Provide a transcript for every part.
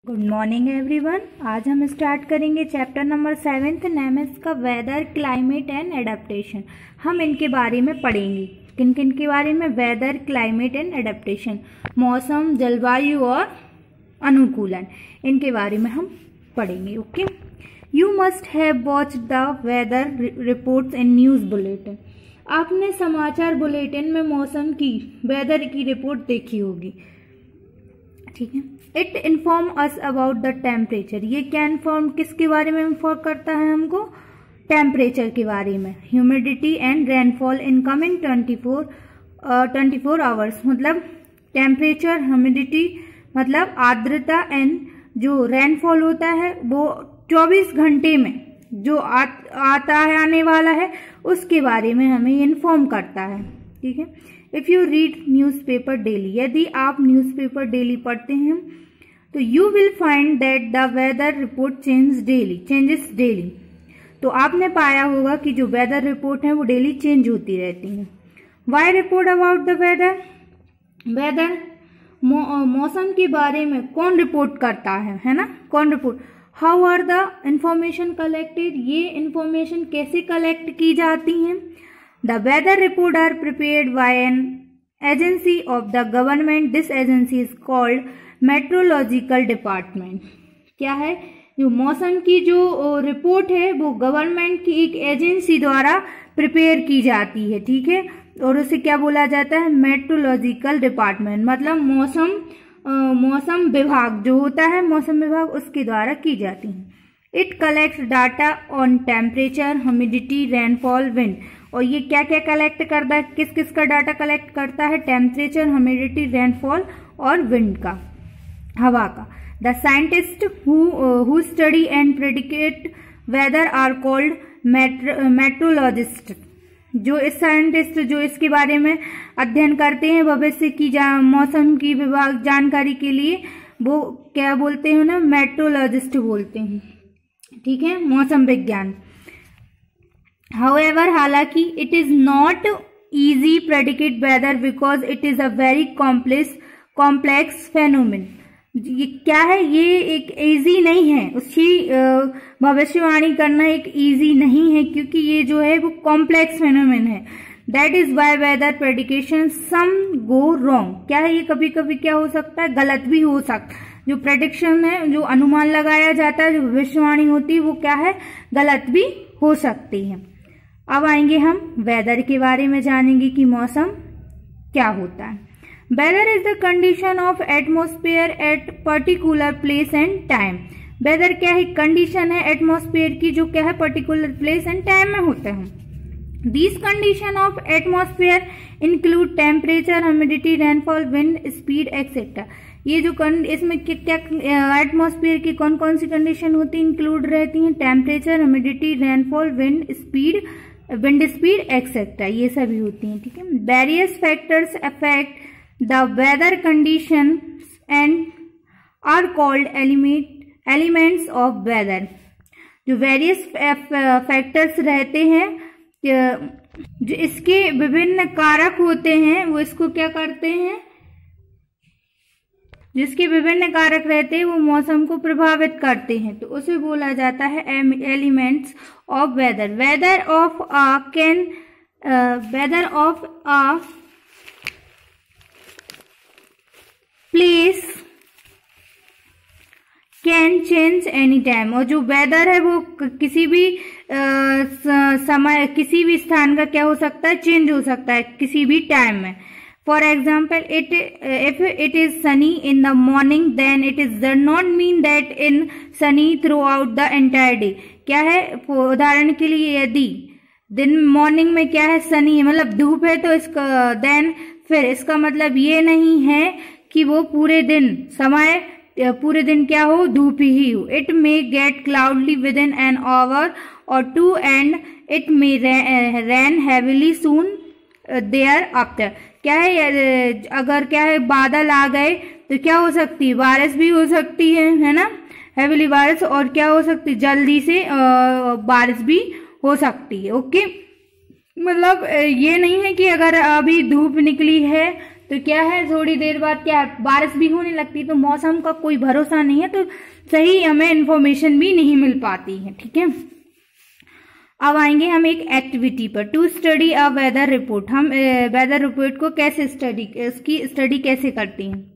Good morning everyone. आज हम start करेंगे चैप्टर नंबर 7 नेमेस का वेदर, क्लाइमेट एंड एडेप्टेशन। हम इनके बारे में पढ़ेंगे। किन किन के बारे में? वेदर, क्लाइमेट एंड एडेप्टेशन, मौसम, जलवायु और अनुकूलन, इनके बारे में हम पढ़ेंगे। Okay, you must have watched the weather reports in news bulletin. आपने समाचार बुलेटिन में मौसम की, वेदर की रिपोर्ट देखी होगी, ठीक है। It inform us about the temperature. ये क्या इन्फॉर्म, किसके बारे में इन्फॉर्म करता है हमको? टेम्परेचर के बारे में। Humidity and rainfall in coming 24 hours, मतलब टेम्परेचर, ह्यूमिडिटी मतलब आर्द्रता, एंड जो रेनफॉल होता है वो 24 घंटे में जो आता है, आने वाला है, उसके बारे में हमें इन्फॉर्म करता है, ठीक है। If you read newspaper daily, यदि आप न्यूज़पेपर डेली पढ़ते हैं तो you will find that the weather report changes daily. तो आपने पाया होगा कि जो वेदर रिपोर्ट है वो डेली चेंज होती रहती है। Why report about the weather, मौसम के बारे में कौन रिपोर्ट करता है ना, कौन report. How are the information collected, ये इंफॉर्मेशन कैसे कलेक्ट की जाती हैं? The weather report are prepared by an agency of the government. This agency is called meteorological department. क्या है? जो मौसम की जो रिपोर्ट है वो गवर्नमेंट की एक एजेंसी द्वारा प्रिपेयर की जाती है, ठीक है, और उसे क्या बोला जाता है? मेट्रोलॉजिकल डिपार्टमेंट, मतलब मौसम विभाग जो होता है, मौसम विभाग, उसके द्वारा की जाती है। It collects data on temperature, humidity, rainfall, wind. और ये क्या क्या कलेक्ट करता है, किस किस का डाटा कलेक्ट करता है? टेम्परेचर, ह्यूमिडिटी, रेनफॉल और विंड का, हवा का। The scientist who study and predict weather are called meteorologist. जो इस साइंटिस्ट जो इसके बारे में अध्ययन करते हैं भविष्य की मौसम की विभाग जानकारी के लिए, वो क्या बोलते हैं ना? मेट्रोलॉजिस्ट बोलते हैं, ठीक है, मौसम विज्ञान। However, हालांकि it is not easy predict weather because it is a very complex phenomenon। ये क्या है? ये एक इजी नहीं है, उसकी भविष्यवाणी करना एक इजी नहीं है, क्योंकि ये जो है वो कॉम्प्लेक्स फेनोमेन है। That is why weather prediction some go wrong। क्या है? ये कभी कभी क्या हो सकता है? गलत भी हो सकता है। जो प्रेडिक्शन है, जो अनुमान लगाया जाता है, जो भविष्यवाणी होती है, वो क्या है? गलत भी हो सकती है। अब आएंगे हम वेदर के बारे में, जानेंगे कि मौसम क्या होता है। Weather is the condition of atmosphere at particular place and time. Weather क्या है? कंडीशन है एटमॉस्फेयर की, जो क्या है? पर्टिकुलर प्लेस एंड टाइम में होते हैं। These condition of atmosphere include temperature, humidity, rainfall, wind speed etcetera. ये जो इसमें क्या एटमॉस्फेयर की कौन कौन सी कंडीशन होती है, इंक्लूड रहती हैं? Temperature, humidity, rainfall, wind speed etcetera, ये सभी होती हैं, ठीक है। Various factors affect the weather condition and are called elements of weather. जो वेरियस फैक्टर्स रहते हैं, जो इसके विभिन्न कारक होते हैं, वो इसको क्या करते हैं? जिसके विभिन्न कारक रहते हैं वो मौसम को प्रभावित करते हैं, तो उसे बोला जाता है elements of weather. Weather of a place can change any time. और जो वेदर है वो किसी भी समय, किसी भी स्थान का क्या हो सकता है? चेंज हो सकता है किसी भी टाइम में। For example, if it is sunny in the morning, then it does not mean that in sunny throughout the entire day। क्या है? उदाहरण के लिए, यदि दिन मॉर्निंग में क्या है? सनी है, मतलब धूप है, तो इसका देन फिर इसका मतलब ये नहीं है कि वो पूरे दिन पूरे दिन क्या हो? धूप ही हो। It may get cloudy within an hour or two and it may rain heavily soon thereafter। क्या है? अगर क्या है? बादल आ गए तो क्या हो सकती है? बारिश भी हो सकती है ना, हेवीली बारिश, और क्या हो सकती है? जल्दी से बारिश भी हो सकती है। ओके, मतलब ये नहीं है कि अगर अभी धूप निकली है तो क्या है थोड़ी देर बाद क्या है बारिश भी होने लगती है, तो मौसम का कोई भरोसा नहीं है, तो सही हमें इंफॉर्मेशन भी नहीं मिल पाती है। ठीक है, अब आएंगे हम एक एक्टिविटी पर। To study a weather report. हम वेदर रिपोर्ट को कैसे इसकी स्टडी कैसे करती हैं।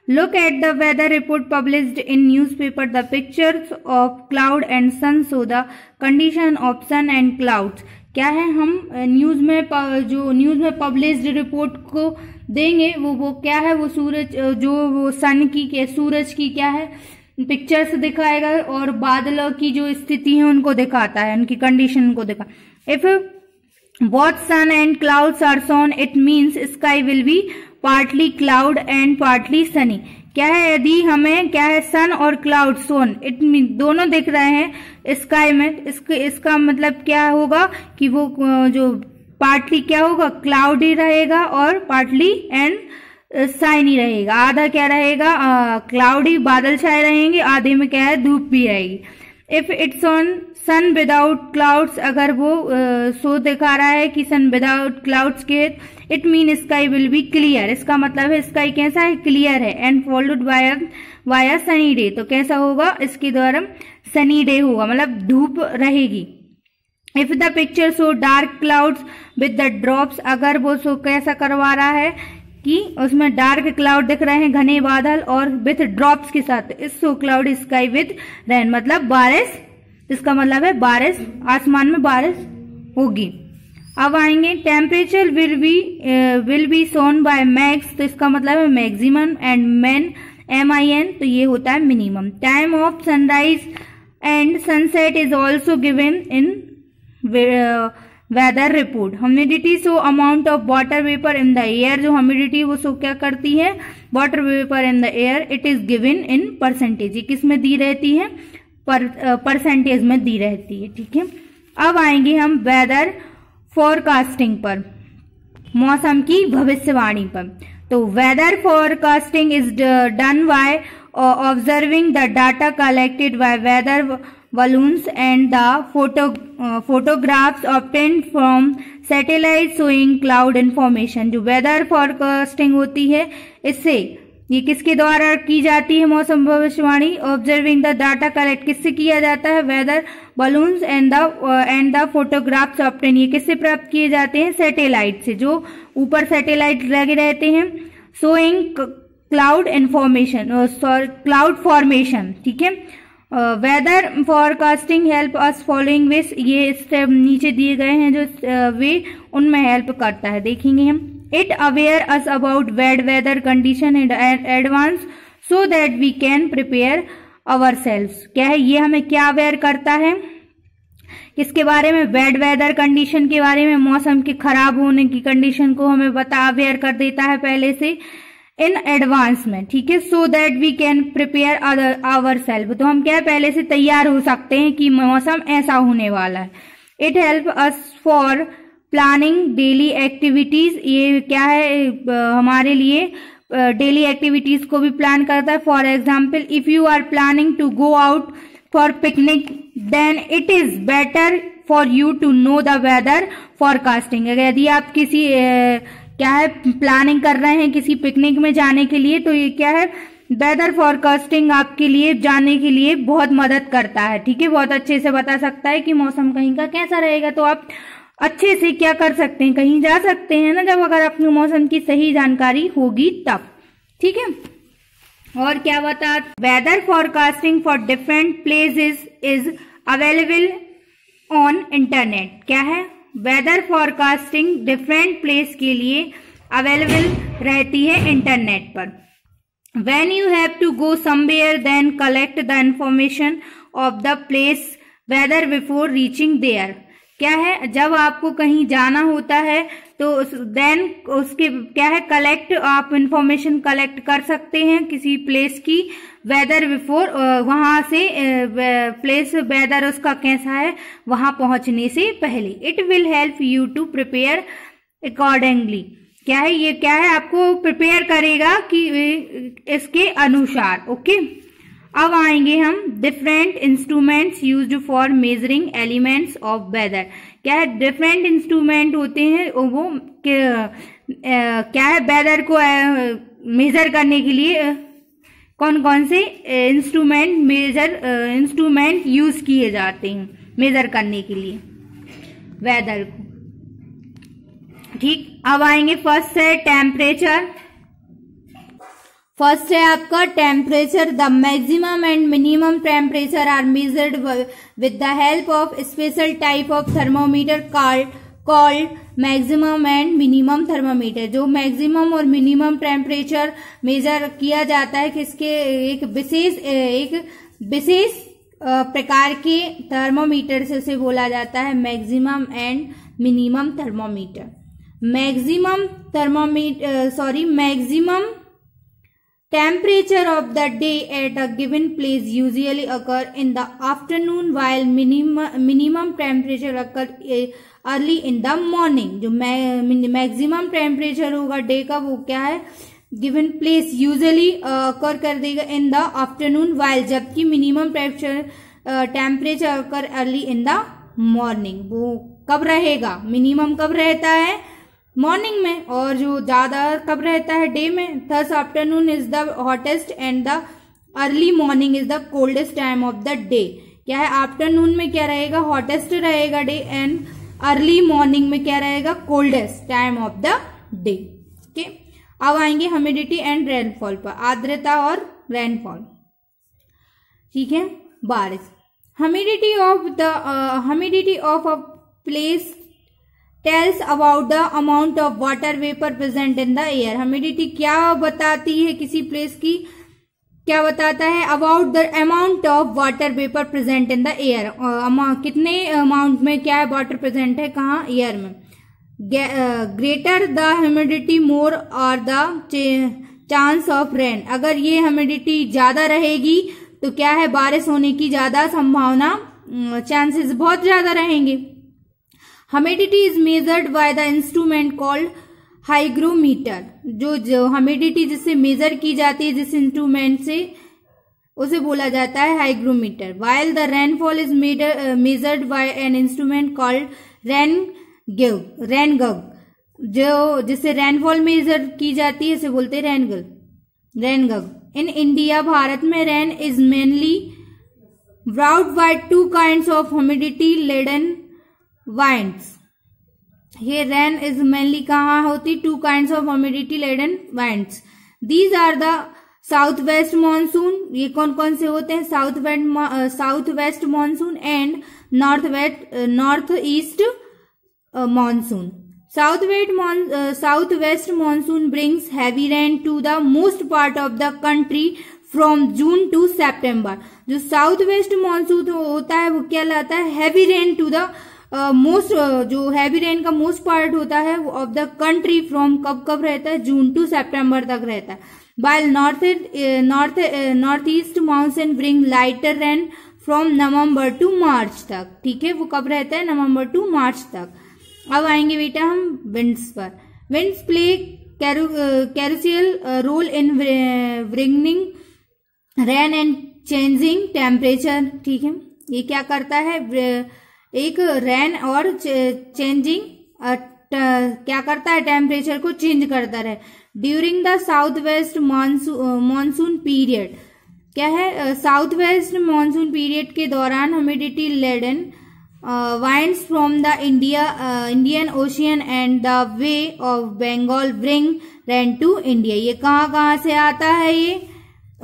Look at the weather report published in newspaper. The pictures of cloud and sun show the condition of sun and clouds. क्या है हम न्यूज में पब्लिश्ड रिपोर्ट को देंगे वो क्या है, वो सूरज जो वो सन की क्या सूरज की क्या है पिक्चर्स दिखाएगा और बादलों की जो स्थिति है उनको दिखाता है, उनकी कंडीशन को दिखा। If both sun and clouds are shown, it means sky will be partly cloud and partly sunny. क्या है यदि हमें क्या है सन और क्लाउड सोन इट मीन दोनों दिख रहे हैं स्काई में, इसका मतलब क्या होगा कि वो जो पार्टली क्या होगा क्लाउडी रहेगा और पार्टली एंड शाइनी रहेगा। आधा क्या रहेगा क्लाउडी बादल छाए रहेंगे, आधे में क्या है धूप भी रहेगी। If it's on sun without clouds, अगर वो शो दिखा रहा है कि सन विदाउट क्लाउड्स के, it mean sky will be clear. इसका मतलब है स्काई कैसा है क्लियर है। And followed by a sunny day, तो कैसा होगा इसके द्वारा सनी डे होगा, मतलब धूप रहेगी। If the picture show dark clouds with the drops, अगर वो शो कैसा करवा रहा है कि उसमें डार्क क्लाउड दिख रहे हैं घने बादल और विथ ड्रॉप्स के साथ, इस show cloud sky with rain, मतलब बारिश, इसका मतलब है बारिश, आसमान में बारिश होगी। अब आएंगे temperature will be shown by max, तो इसका मतलब है मैक्सिमम, एंड मैन MIN, तो ये होता है minimum. Time of sunrise and sunset is also given in weather report. Humidity show amount of water vapour in the air, जो humidity वो शो क्या करती है water vapour in the air, it is given in percentage. ये किस में दी रहती है परसेंटेज में दी रहती है। ठीक है, अब आएंगे हम वेदर फोरकास्टिंग पर, मौसम की भविष्यवाणी पर। तो weather forecasting is done by observing the data collected by weather balloons and the photographs obtained from satellite showing cloud information। जो वेदर फोरकास्टिंग होती है इससे ये किसके द्वारा की जाती है मौसम भविष्यवाणी, ऑब्जर्विंग द डाटा कलेक्ट किससे किया जाता है weather balloons and the photographs obtain, ये किससे प्राप्त किए जाते हैं सैटेलाइट से, जो ऊपर सैटेलाइट लगे रहते हैं। Showing cloud information cloud formation. ठीक है, weather forecasting help us following which, ये स्टेप नीचे दिए गए हैं जो वे उनमें हेल्प करता है, देखेंगे हम। It aware us about bad weather condition in advance so that we can prepare ourselves. क्या है ये हमें क्या अवेयर करता है किसके बारे में, बैड वेदर कंडीशन के बारे में, मौसम के खराब होने की कंडीशन को हमें अवेयर कर देता है पहले से इन एडवांस में। ठीक है, so that we can prepare our self, तो हम क्या है पहले से तैयार हो सकते हैं कि मौसम ऐसा होने वाला है। It help us for planning daily activities, ये क्या है हमारे लिए डेली एक्टिविटीज को भी प्लान करता है। For example if you are planning to go out for picnic then it is better for you to know the weather forecasting. यदि आप किसी क्या है प्लानिंग कर रहे हैं किसी पिकनिक में जाने के लिए, तो ये क्या है वेदर फॉरकास्टिंग आपके लिए जाने के लिए बहुत मदद करता है। ठीक है, बहुत अच्छे से बता सकता है कि मौसम कहीं का कैसा रहेगा, तो आप अच्छे से क्या कर सकते हैं कहीं जा सकते हैं ना, जब अगर आपको मौसम की सही जानकारी होगी तब। ठीक है, और क्या बता weather forecasting for different places is available on internet. क्या है वेदर फॉरकास्टिंग डिफरेंट प्लेस के लिए अवेलेबल रहती है इंटरनेट पर। When you have to go somewhere then collect the information of the place weather before reaching there. क्या है जब आपको कहीं जाना होता है तो देन उसके क्या है कलेक्ट, आप इंफॉर्मेशन कलेक्ट कर सकते हैं किसी प्लेस की वेदर बिफोर, वहां से प्लेस वेदर उसका कैसा है वहां पहुंचने से पहले। It will help you to prepare accordingly. क्या है ये क्या है आपको प्रिपेयर करेगा कि इसके अनुसार। ओके, अब आएंगे हम different instruments used for measuring elements of weather. क्या है, डिफरेंट इंस्ट्रूमेंट होते हैं वो क्या है, वेदर को मेजर करने के लिए कौन कौन से इंस्ट्रूमेंट यूज किए जाते हैं मेजर करने के लिए वेदर को। ठीक, अब आएंगे फर्स्ट है टेम्परेचर। फर्स्ट है आपका temperature. The maximum and minimum temperature are measured with the help of special type of thermometer called maximum and minimum thermometer. जो मैक्सिमम और मिनिमम टेम्परेचर मेजर किया जाता है किसके, एक विशेष प्रकार के थर्मोमीटर से उसे बोला जाता है maximum and minimum thermometer. Maximum temperature of the day at a given place usually occur in the afternoon while minimum temperature occur early in the morning। जो मैक्सिमम टेम्परेचर होगा डे का वो क्या है, गिवन प्लेस यूजुअली अकर कर देगा in the afternoon while, जबकि minimum temperature occur early in the morning. वो कब रहेगा, मिनिमम कब रहता है मॉर्निंग में, और जो ज्यादा कब रहता है डे में। Thus afternoon is the hottest and the early morning is the coldest time of the day. क्या है, आफ्टरनून में क्या रहेगा, हॉटेस्ट रहेगा डे, एंड अर्ली मॉर्निंग में क्या रहेगा, coldest time of the day. Okay, अब आएंगे ह्यूमिडिटी एंड रेनफॉल पर, आर्द्रता और रेनफॉल। ठीक है, बारिश। Humidity of a place tells about the amount of water vapour present in the air. Humidity क्या बताती है किसी प्लेस की, क्या बताता है, about the amount of water vapour present in the air. कितने अमाउंट में क्या है वाटर प्रेजेंट है, कहाँ, एयर में। ग्रेटर द ह्यूमिडिटी मोर और द चांस ऑफ रेन। अगर ये ह्यूमिडिटी ज्यादा रहेगी तो क्या है, बारिश होने की ज्यादा संभावना, चांसेस बहुत ज्यादा रहेंगे। Humidity is measured by the instrument called hygrometer. जो ह्यूमिडिटी जिससे मेजर की जाती है, जिस इंस्ट्रूमेंट से, उसे बोला जाता है hygrometer. While the rainfall is measured by an instrument called rain gauge. जो जिससे रेनफॉल मेजर की जाती है उसे बोलते हैं रेनगग। इन इंडिया, भारत में, rain is mainly brought by two kinds of humidity laden winds। ये रेन इज मेनली कहाँ होती, two kinds of humidity laden winds। These are the south west monsoon. ये कौन कौन से होते हैं, south west monsoon and north east monsoon. South west monsoon brings heavy rain to the most part of the country from June to September. जो south west monsoon होता है वो क्या लाता है, हैवी रेन टू द जो heavy rain का most part होता है ऑफ द कंट्री फ्रॉम कब रहता है, जून टू सितंबर तक रहता है। While north east monsoon bring lighter rain from November to March तक। ठीक है, वो कब रहता है, नवंबर टू मार्च तक। अब आएंगे बेटा हम विंड्स पर। Winds play crucial role in bringing rain and changing temperature. ठीक है, ये क्या करता है, एक रेन और चेंजिंग क्या करता है, टेम्परेचर को चेंज करता रहे। During the south west monsoon period, क्या है, साउथ वेस्ट मानसून पीरियड के दौरान humidity laden winds from the Indian Ocean and the Bay of Bengal bring rain to India। ये कहाँ से आता है, ये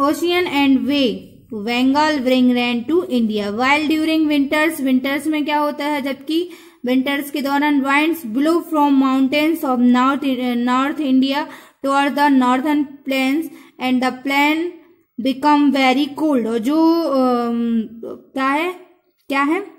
ocean and bay Bengal bring rain to India. While during winters में क्या होता है, जबकि विंटर्स के दौरान winds blow from mountains of north India towards the northern plains and the plain become very cold। और जो क्या है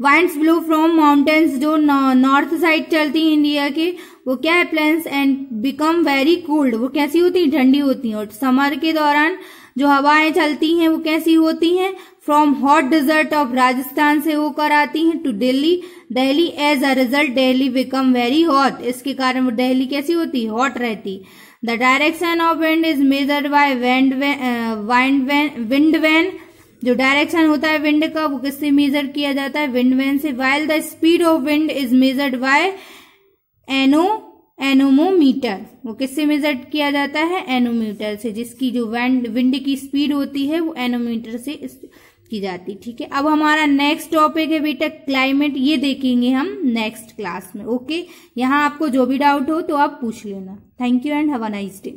winds blow from mountains, जो नॉर्थ साइड चलती है इंडिया के, वो क्या है, plains, and become very cold, वो कैसी होती है, ठंडी होती है। और समर के दौरान जो हवाएं चलती हैं वो कैसी होती हैं, from hot desert of Rajasthan से होकर आती हैं to Delhi as a result Delhi become very hot. इसके कारण वो दिल्ली कैसी होती है, हॉट रहती। The direction of wind is measured by wind vane, जो डायरेक्शन होता है विंड का वो किससे मेजर किया जाता है, विंड वैन से। While the speed of wind is measured by anemometer, वो किससे मेजर किया जाता है, एनोमीटर से, जिसकी जो विंड की स्पीड होती है वो एनोमीटर से की जाती। ठीक है, अब हमारा नेक्स्ट टॉपिक है बेटा क्लाइमेट, ये देखेंगे हम नेक्स्ट क्लास में। ओके, यहाँ आपको जो भी डाउट हो तो आप पूछ लेना। Thank you and have a nice day.